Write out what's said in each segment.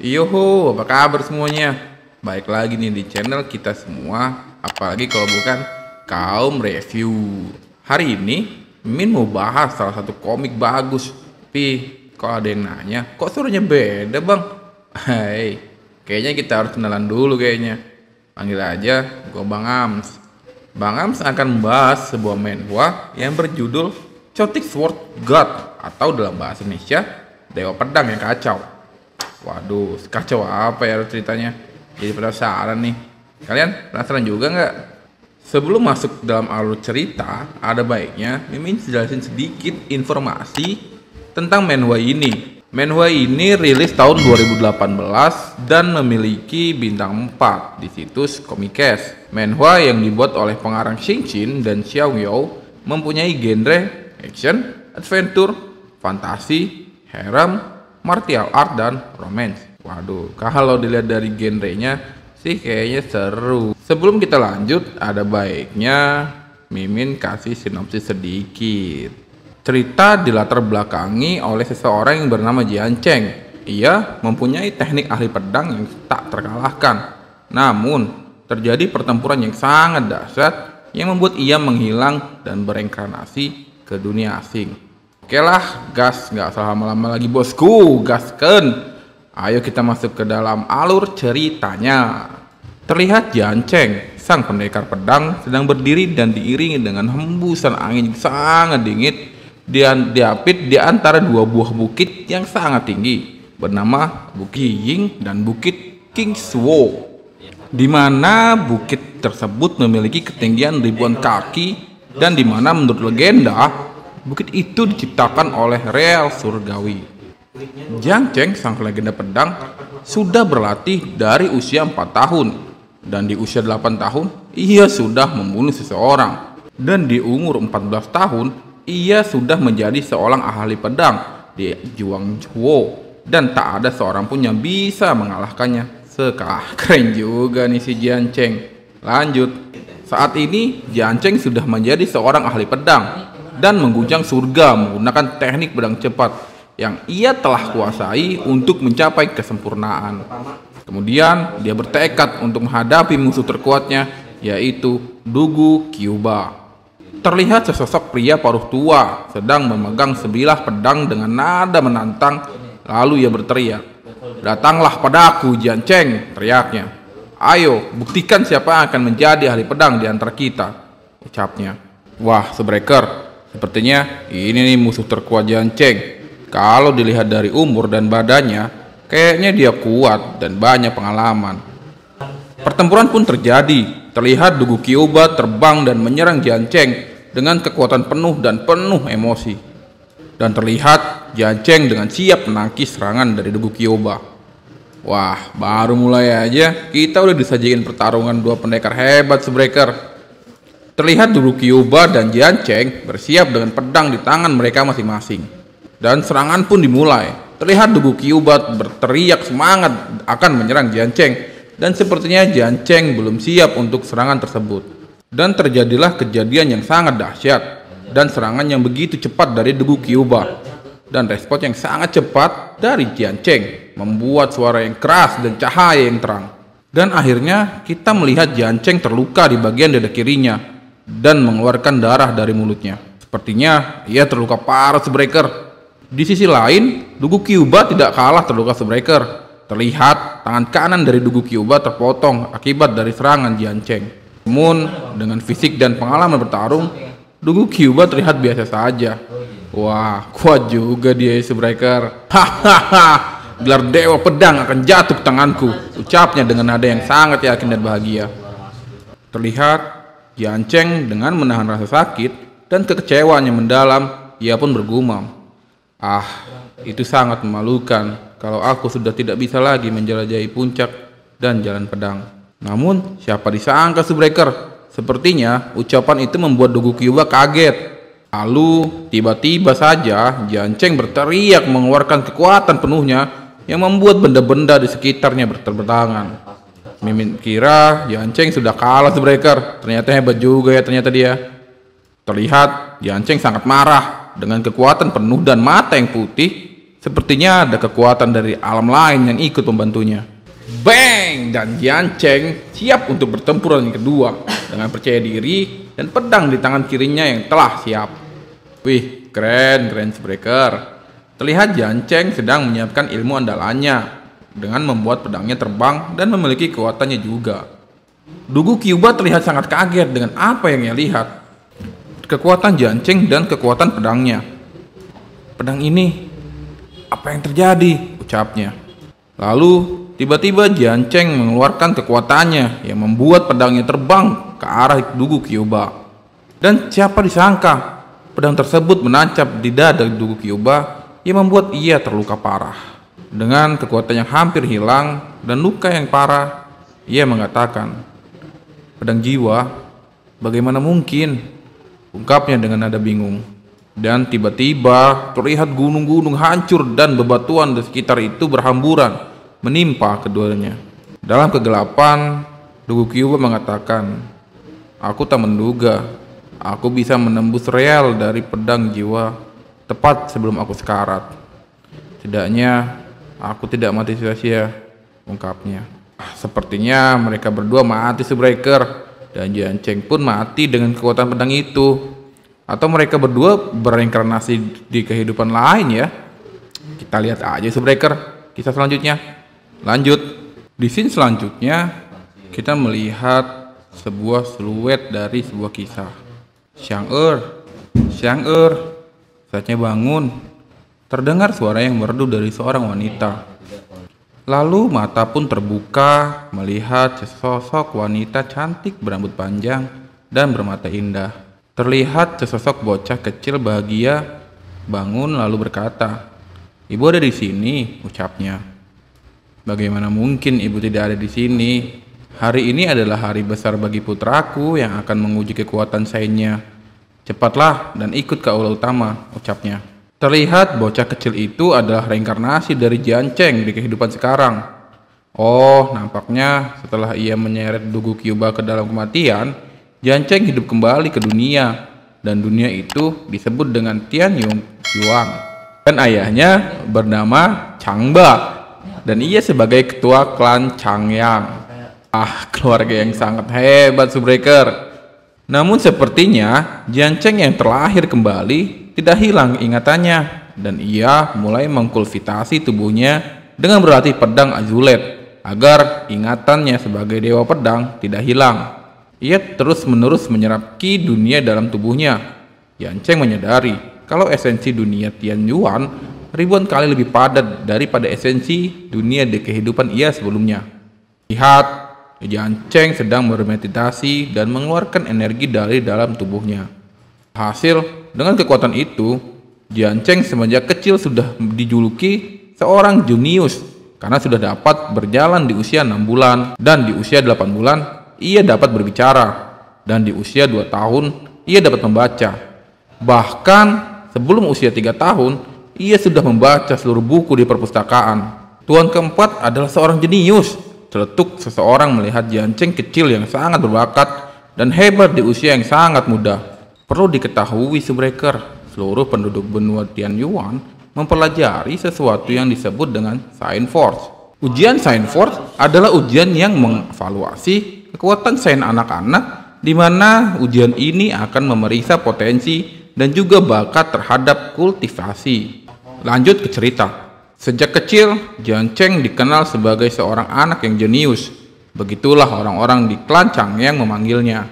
Yoho, apa kabar semuanya? Baik lagi nih di channel kita semua, apalagi kalau bukan kaum review. Hari ini Min mau bahas salah satu komik bagus. Tapi kalau ada yang nanya, kok suaranya beda bang? Hai, kayaknya kita harus kenalan dulu kayaknya. Panggil aja gua Bang Ams. Bang Ams akan membahas sebuah manhwa yang berjudul Chotic Sword God, atau dalam bahasa Indonesia Dewa Pedang yang Kacau. Waduh, kacau apa ya ceritanya? Jadi penasaran nih. Kalian penasaran juga nggak? Sebelum masuk dalam alur cerita, ada baiknya Mimin jelasin sedikit informasi tentang manhwa ini. Manhwa ini rilis tahun 2018 dan memiliki bintang 4 di situs Comicast. Manhwa yang dibuat oleh pengarang Xingqin dan Xiao Yao mempunyai genre action, adventure, fantasi, harem, martial art, dan romance. Waduh, kalau dilihat dari genrenya sih kayaknya seru. Sebelum kita lanjut, ada baiknya Mimin kasih sinopsis sedikit. Cerita dilatar belakangi oleh seseorang yang bernama Jian Cheng. Ia mempunyai teknik ahli pedang yang tak terkalahkan. Namun, terjadi pertempuran yang sangat dahsyat yang membuat ia menghilang dan bereinkarnasi ke dunia asing. Oke lah, gas, nggak usah lama-lama lagi bosku, gasken. Ayo kita masuk ke dalam alur ceritanya. Terlihat Jian Cheng, sang pendekar pedang, sedang berdiri dan diiringi dengan hembusan angin yang sangat dingin. Dia diapit di antara dua buah bukit yang sangat tinggi, bernama Bukit Ying dan Bukit Kingswo, di mana bukit tersebut memiliki ketinggian ribuan kaki dan di mana menurut legenda bukit itu diciptakan oleh Real Surgawi. Jian Cheng, sang legenda pedang, sudah berlatih dari usia 4 tahun. Dan di usia 8 tahun, ia sudah membunuh seseorang. Dan di umur 14 tahun, ia sudah menjadi seorang ahli pedang di Zhuangzuo. Dan tak ada seorang pun yang bisa mengalahkannya. Keren juga nih si Jian Cheng. Lanjut. Saat ini, Jian Cheng sudah menjadi seorang ahli pedang dan mengguncang surga menggunakan teknik pedang cepat yang ia telah kuasai untuk mencapai kesempurnaan. Kemudian dia bertekad untuk menghadapi musuh terkuatnya, yaitu Dugu Kyuuba. Terlihat sesosok pria paruh tua sedang memegang sebilah pedang dengan nada menantang, lalu ia berteriak, "Datanglah padaku Jian Cheng," teriaknya. "Ayo, buktikan siapa yang akan menjadi ahli pedang di antara kita," ucapnya. Wah, Subreaker, sepertinya ini nih musuh terkuat Jian Cheng. Kalau dilihat dari umur dan badannya, kayaknya dia kuat dan banyak pengalaman. Pertempuran pun terjadi. Terlihat Dugu Kyuuba terbang dan menyerang Jian Cheng dengan kekuatan penuh dan penuh emosi. Dan terlihat Jian Cheng dengan siap menangkis serangan dari Dugu Kyuuba. Wah, baru mulai aja kita udah disajikan pertarungan dua pendekar hebat, Subreaker. Terlihat Dugu Kyuuba dan Jian Cheng bersiap dengan pedang di tangan mereka masing-masing. Dan serangan pun dimulai. Terlihat Dugu Kyuuba berteriak semangat akan menyerang Jian Cheng. Dan sepertinya Jian Cheng belum siap untuk serangan tersebut. Dan terjadilah kejadian yang sangat dahsyat. Dan serangan yang begitu cepat dari Dugu Kyuuba. Dan respon yang sangat cepat dari Jian Cheng membuat suara yang keras dan cahaya yang terang. Dan akhirnya kita melihat Jian Cheng terluka di bagian dada kirinya dan mengeluarkan darah dari mulutnya. Sepertinya ia terluka parah, Subreaker. Di sisi lain, Dugu Kyuuba tidak kalah terluka, Subreaker. Terlihat tangan kanan dari Dugu Kyuuba terpotong akibat dari serangan Jian Cheng. Namun dengan fisik dan pengalaman bertarung, Dugu Kyuuba terlihat biasa saja. Wah, kuat juga dia, Subreaker. Hahaha, gelar Dewa Pedang akan jatuh ke tanganku, ucapnya dengan nada yang sangat yakin dan bahagia. Terlihat Jian Cheng dengan menahan rasa sakit dan kekecewaan yang mendalam, ia pun bergumam, "Ah, itu sangat memalukan kalau aku sudah tidak bisa lagi menjelajahi puncak dan jalan pedang." Namun, siapa disangka, Subreaker? Sepertinya ucapan itu membuat Dugu Kyuuba kaget. Lalu, tiba-tiba saja Jian Cheng berteriak mengeluarkan kekuatan penuhnya yang membuat benda-benda di sekitarnya berterbangan. Mimin kira Jian Cheng sudah kalah, Subreaker. Ternyata hebat juga ya ternyata dia. Terlihat Jian Cheng sangat marah. Dengan kekuatan penuh dan mata yang putih, Sepertinya ada kekuatan dari alam lain yang ikut membantunya. Bang! Dan Jian Cheng siap untuk bertempuran yang kedua dengan percaya diri dan pedang di tangan kirinya yang telah siap. Wih, keren Breaker. Terlihat Jian Cheng sedang menyiapkan ilmu andalannya dengan membuat pedangnya terbang dan memiliki kekuatannya juga. Dugu Kyuuba terlihat sangat kaget dengan apa yang ia lihat. Kekuatan Jian Cheng dan kekuatan pedangnya. Pedang ini, apa yang terjadi? Ucapnya. Lalu tiba-tiba Jian Cheng mengeluarkan kekuatannya yang membuat pedangnya terbang ke arah Dugu Kyuuba. Dan siapa disangka pedang tersebut menancap di dada Dugu Kyuuba yang membuat ia terluka parah. Dengan kekuatan yang hampir hilang dan luka yang parah, ia mengatakan, "Pedang jiwa, bagaimana mungkin?" Ungkapnya dengan nada bingung. Dan tiba-tiba terlihat gunung-gunung hancur dan bebatuan di sekitar itu berhamburan menimpa keduanya. Dalam kegelapan, Dugu Kyuuba mengatakan, "Aku tak menduga aku bisa menembus real dari pedang jiwa tepat sebelum aku sekarat. Setidaknya aku tidak mati sia-sia," ungkapnya. Sepertinya mereka berdua mati Breaker, dan Jian Cheng pun mati dengan kekuatan pedang itu. Atau mereka berdua bereinkarnasi di kehidupan lain ya. Kita lihat aja Breaker kisah selanjutnya. Lanjut. Di scene selanjutnya kita melihat sebuah siluet dari sebuah kisah. Xiang-er, saatnya bangun. Terdengar suara yang merdu dari seorang wanita. Lalu mata pun terbuka melihat sesosok wanita cantik berambut panjang dan bermata indah. Terlihat sesosok bocah kecil bahagia bangun lalu berkata, "Ibu ada di sini," ucapnya. "Bagaimana mungkin ibu tidak ada di sini? Hari ini adalah hari besar bagi putraku yang akan menguji kekuatan sainnya. Cepatlah dan ikut ke aula utama," ucapnya. Terlihat bocah kecil itu adalah reinkarnasi dari Jian Cheng di kehidupan sekarang. Oh, nampaknya setelah ia menyeret Dugu Kyuuba ke dalam kematian, Jian Cheng hidup kembali ke dunia, dan dunia itu disebut dengan Tianyuan. Dan ayahnya bernama Changba, dan ia sebagai ketua klan Changyang. Keluarga yang sangat hebat Breaker. Namun sepertinya Jian Cheng yang terlahir kembali tidak hilang ingatannya, dan ia mulai mengkultivasi tubuhnya dengan berlatih pedang azulet agar ingatannya sebagai dewa pedang tidak hilang. Ia terus-menerus menyerap ki dunia dalam tubuhnya. Jian Cheng menyadari kalau esensi dunia Tianyuan ribuan kali lebih padat daripada esensi dunia di kehidupan ia sebelumnya. Lihat, Jian Cheng sedang bermeditasi dan mengeluarkan energi dari dalam tubuhnya. Hasil, dengan kekuatan itu, Jian Cheng semenjak kecil sudah dijuluki seorang jenius karena sudah dapat berjalan di usia 6 bulan, dan di usia 8 bulan ia dapat berbicara, dan di usia 2 tahun ia dapat membaca. Bahkan sebelum usia 3 tahun ia sudah membaca seluruh buku di perpustakaan. Tuan keempat adalah seorang jenius. Celetuk seseorang melihat Jian Cheng kecil yang sangat berbakat dan hebat di usia yang sangat muda. Perlu diketahui Breaker, seluruh penduduk benua Tianyuan mempelajari sesuatu yang disebut dengan Science Force. Ujian Science Force adalah ujian yang mengevaluasi kekuatan sains anak-anak, di mana ujian ini akan memeriksa potensi dan juga bakat terhadap kultivasi. Lanjut ke cerita. Sejak kecil, Jian Cheng dikenal sebagai seorang anak yang jenius. Begitulah orang-orang di klan Changyang memanggilnya.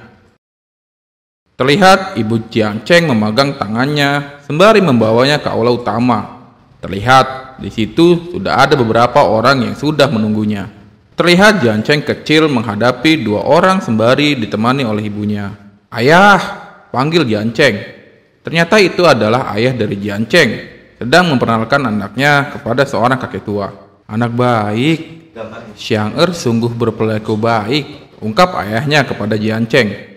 Terlihat ibu Jian Cheng memegang tangannya sembari membawanya ke aula utama. Terlihat di situ sudah ada beberapa orang yang sudah menunggunya. Terlihat Jian Cheng kecil menghadapi 2 orang sembari ditemani oleh ibunya. "Ayah!" panggil Jian Cheng. Ternyata itu adalah ayah dari Jian Cheng, sedang memperkenalkan anaknya kepada seorang kakek tua. "Anak baik, Xiang-er sungguh berperilaku baik," ungkap ayahnya kepada Jian Cheng.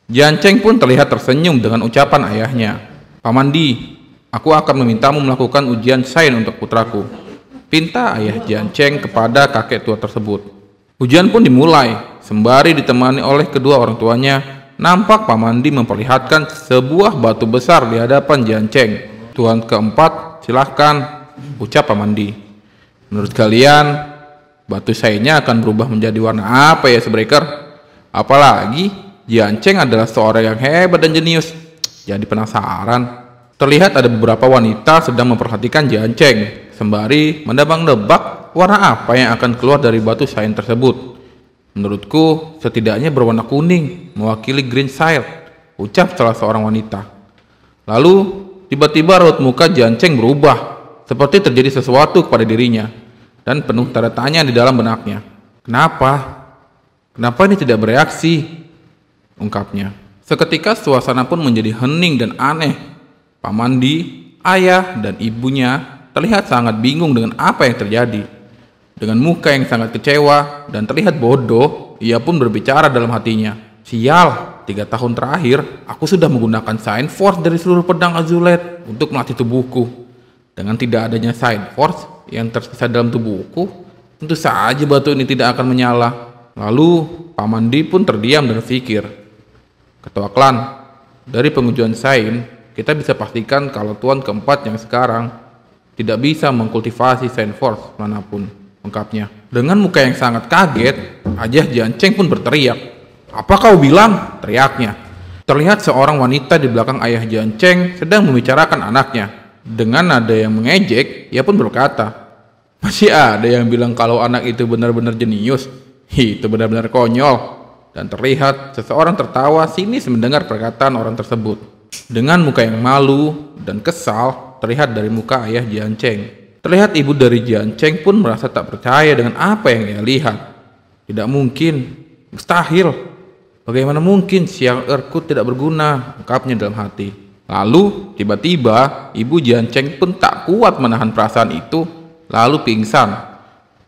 Jian Cheng pun terlihat tersenyum dengan ucapan ayahnya. "Paman Di, aku akan memintamu melakukan ujian sains untuk putraku," pinta ayah Jian Cheng kepada kakek tua tersebut. Ujian pun dimulai, sembari ditemani oleh kedua orang tuanya. Nampak Paman Di memperlihatkan sebuah batu besar di hadapan Jian Cheng. "Tuan keempat, silahkan," ucap Pamandi. Menurut kalian, batu sainnya akan berubah menjadi warna apa ya, Subreaker? Apalagi Jianceng adalah seorang yang hebat dan jenius. Jadi penasaran. Terlihat ada beberapa wanita sedang memperhatikan Jianceng sembari mendebak-debak warna apa yang akan keluar dari batu sain tersebut. Menurutku setidaknya berwarna kuning, mewakili green side, ucap salah seorang wanita. Lalu tiba-tiba raut muka Jianceng berubah, seperti terjadi sesuatu kepada dirinya, dan penuh tanda tanya di dalam benaknya. Kenapa? Kenapa ini tidak bereaksi? Ungkapnya. Seketika suasana pun menjadi hening dan aneh. Pamandi, ayah, dan ibunya terlihat sangat bingung dengan apa yang terjadi. Dengan muka yang sangat kecewa dan terlihat bodoh, ia pun berbicara dalam hatinya. Sial, 3 tahun terakhir, aku sudah menggunakan Sign Force dari seluruh pedang Azulet untuk melatih tubuhku. Dengan tidak adanya Sign Force yang tersisa dalam tubuhku, tentu saja batu ini tidak akan menyala. Lalu, Pamandi pun terdiam dan berpikir. Ketua klan, dari pengujian Sign, kita bisa pastikan kalau Tuan keempat yang sekarang tidak bisa mengkultivasi Sign Force manapun, ungkapnya. Dengan muka yang sangat kaget, Ayah Jianceng pun berteriak. Apa kau bilang? Teriaknya. Terlihat seorang wanita di belakang Ayah Jianceng sedang membicarakan anaknya. Dengan nada yang mengejek, ia pun berkata, masih ada yang bilang kalau anak itu benar-benar jenius. Itu benar-benar konyol. Dan terlihat seseorang tertawa sinis mendengar perkataan orang tersebut. Dengan muka yang malu dan kesal terlihat dari muka Ayah Jianceng. Terlihat ibu dari Jianceng pun merasa tak percaya dengan apa yang ia lihat. Tidak mungkin, mustahil. Bagaimana mungkin Xiang Erkut tidak berguna, ungkapnya dalam hati. Lalu tiba-tiba ibu Jianceng pun tak kuat menahan perasaan itu, lalu pingsan.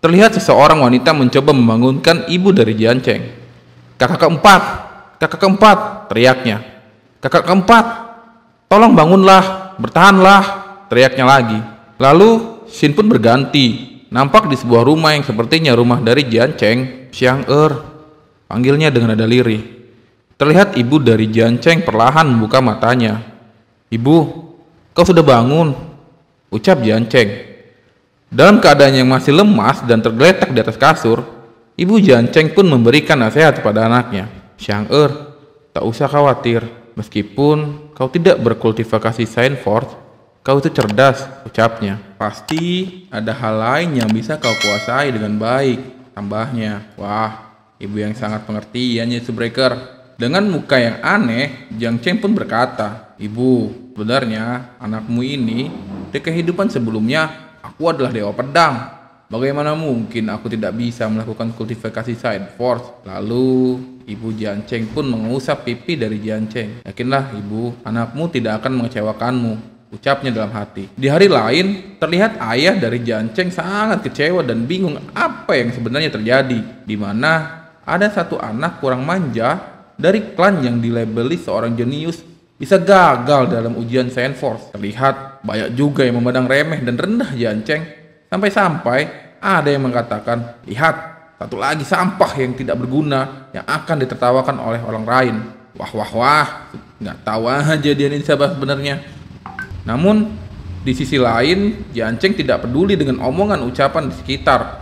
Terlihat seseorang wanita mencoba membangunkan ibu dari Jianceng. Kakak keempat, teriaknya. Kakak keempat, tolong bangunlah, bertahanlah, teriaknya lagi. Lalu scene pun berganti, nampak di sebuah rumah yang sepertinya rumah dari Jianceng. Xiang panggilnya dengan nada lirih. Terlihat ibu dari Jianceng perlahan membuka matanya. Ibu, kau sudah bangun, ucap Jianceng. Dalam keadaan yang masih lemas dan tergeletak di atas kasur, ibu Jianceng pun memberikan nasihat kepada anaknya. Xiang tak usah khawatir. Meskipun kau tidak berkultivasi Sign Force, kau itu cerdas, ucapnya. Pasti ada hal lain yang bisa kau kuasai dengan baik, tambahnya. Wah, ibu yang sangat pengertian ya, Subreaker. Dengan muka yang aneh, Jianceng pun berkata, Ibu, sebenarnya anakmu ini di kehidupan sebelumnya aku adalah dewa pedang. Bagaimana mungkin aku tidak bisa melakukan kultivasi Sign Force? Lalu ibu Jianceng pun mengusap pipi dari Jianceng. Yakinlah ibu, anakmu tidak akan mengecewakanmu, ucapnya dalam hati. Di hari lain, terlihat ayah dari Jianceng sangat kecewa dan bingung apa yang sebenarnya terjadi. Di mana ada satu anak kurang manja dari klan yang dilabeli seorang jenius bisa gagal dalam ujian Sign Force. Terlihat banyak juga yang memandang remeh dan rendah Jianceng. Sampai-sampai ada yang mengatakan, lihat, satu lagi sampah yang tidak berguna yang akan ditertawakan oleh orang lain. Wah, nggak tahu aja dia ini siapa sebenarnya. Namun, di sisi lain, Jianceng tidak peduli dengan omongan ucapan di sekitar.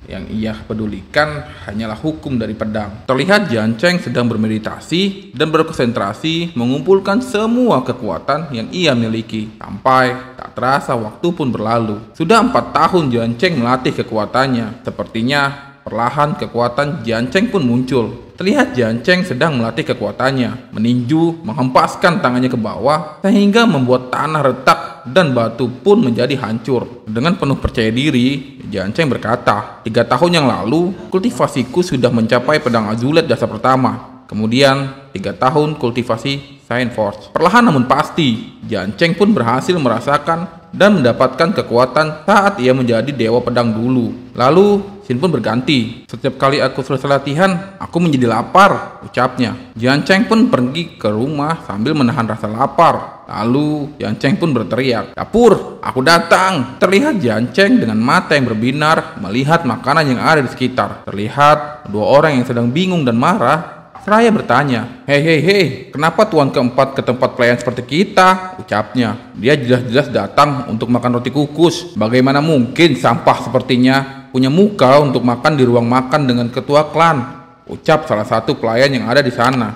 Yang ia pedulikan hanyalah hukum dari pedang. Terlihat Jianceng sedang bermeditasi dan berkonsentrasi mengumpulkan semua kekuatan yang ia miliki. Sampai tak terasa waktu pun berlalu. Sudah 4 tahun Jianceng melatih kekuatannya. Sepertinya perlahan kekuatan Jianceng pun muncul. Terlihat Jianceng sedang melatih kekuatannya, meninju, menghempaskan tangannya ke bawah sehingga membuat tanah retak dan batu pun menjadi hancur. Dengan penuh percaya diri, Jianceng berkata, 3 tahun yang lalu, kultivasiku sudah mencapai pedang Azulet dasar pertama. Kemudian, 3 tahun kultivasi Sign Force. Perlahan namun pasti, Jianceng pun berhasil merasakan dan mendapatkan kekuatan saat ia menjadi dewa pedang dulu. Lalu, scene pun berganti. Setiap kali aku selesai latihan, aku menjadi lapar, ucapnya. Jianceng pun pergi ke rumah sambil menahan rasa lapar. Lalu Jianceng pun berteriak, "Dapur, aku datang!" Terlihat Jianceng dengan mata yang berbinar melihat makanan yang ada di sekitar. Terlihat 2 orang yang sedang bingung dan marah Seraya bertanya, hei, kenapa tuan keempat ke tempat pelayan seperti kita? Ucapnya, dia jelas-jelas datang untuk makan roti kukus. Bagaimana mungkin sampah sepertinya punya muka untuk makan di ruang makan dengan ketua klan? Ucap salah satu pelayan yang ada di sana.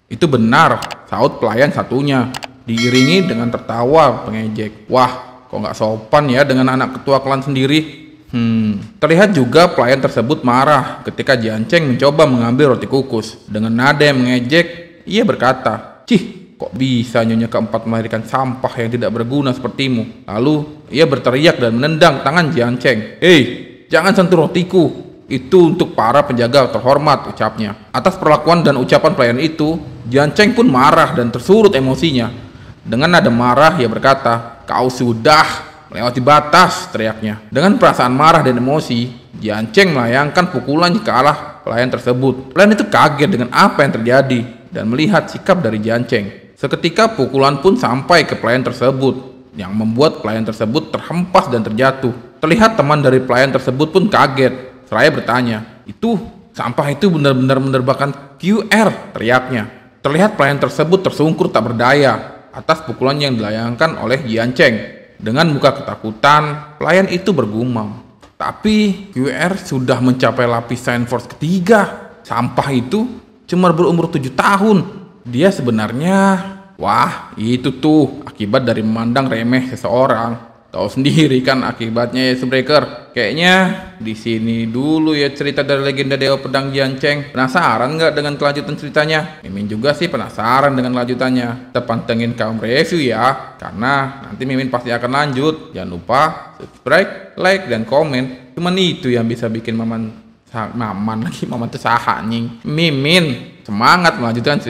Itu benar, saut pelayan satunya, diiringi dengan tertawa pengejek. Wah, kok nggak sopan ya dengan anak ketua klan sendiri? Terlihat juga pelayan tersebut marah ketika Jianceng mencoba mengambil roti kukus. Dengan nada yang mengejek, ia berkata, "Cih, kok bisa nyonya keempat melahirkan sampah yang tidak berguna sepertimu?" Lalu ia berteriak dan menendang tangan Jianceng. "Hei, jangan sentuh rotiku. Itu untuk para penjaga terhormat," ucapnya. Atas perlakuan dan ucapan pelayan itu, Jianceng pun marah dan tersurut emosinya. Dengan nada marah ia berkata, "Kau sudah melewati batas," teriaknya. Dengan perasaan marah dan emosi, Jianceng melayangkan pukulannya ke arah pelayan tersebut. Pelayan itu kaget dengan apa yang terjadi dan melihat sikap dari Jianceng. Seketika pukulan pun sampai ke pelayan tersebut, yang membuat pelayan tersebut terhempas dan terjatuh. Terlihat teman dari pelayan tersebut pun kaget. Seraya bertanya, "Itu sampah itu benar-benar menerbangkan QR," teriaknya. Terlihat pelayan tersebut tersungkur tak berdaya atas pukulan yang dilayangkan oleh Jianceng. Dengan muka ketakutan, pelayan itu bergumam, "Tapi QR sudah mencapai lapisan force ketiga. Sampah itu cuma berumur 7 tahun. Dia sebenarnya..." Wah, itu tuh akibat dari memandang remeh seseorang. Tahu sendiri kan akibatnya ya, Subreaker. Kayaknya di sini dulu ya cerita dari legenda Dewa Pedang Jianceng. Penasaran nggak dengan kelanjutan ceritanya? Mimin juga sih penasaran dengan lanjutannya. Tepantengin Kaum Review ya, karena nanti Mimin pasti akan lanjut. Jangan lupa subscribe, like, dan komen. Cuman itu yang bisa bikin maman tuh saha anjing. Mimin semangat melanjutkan cerita.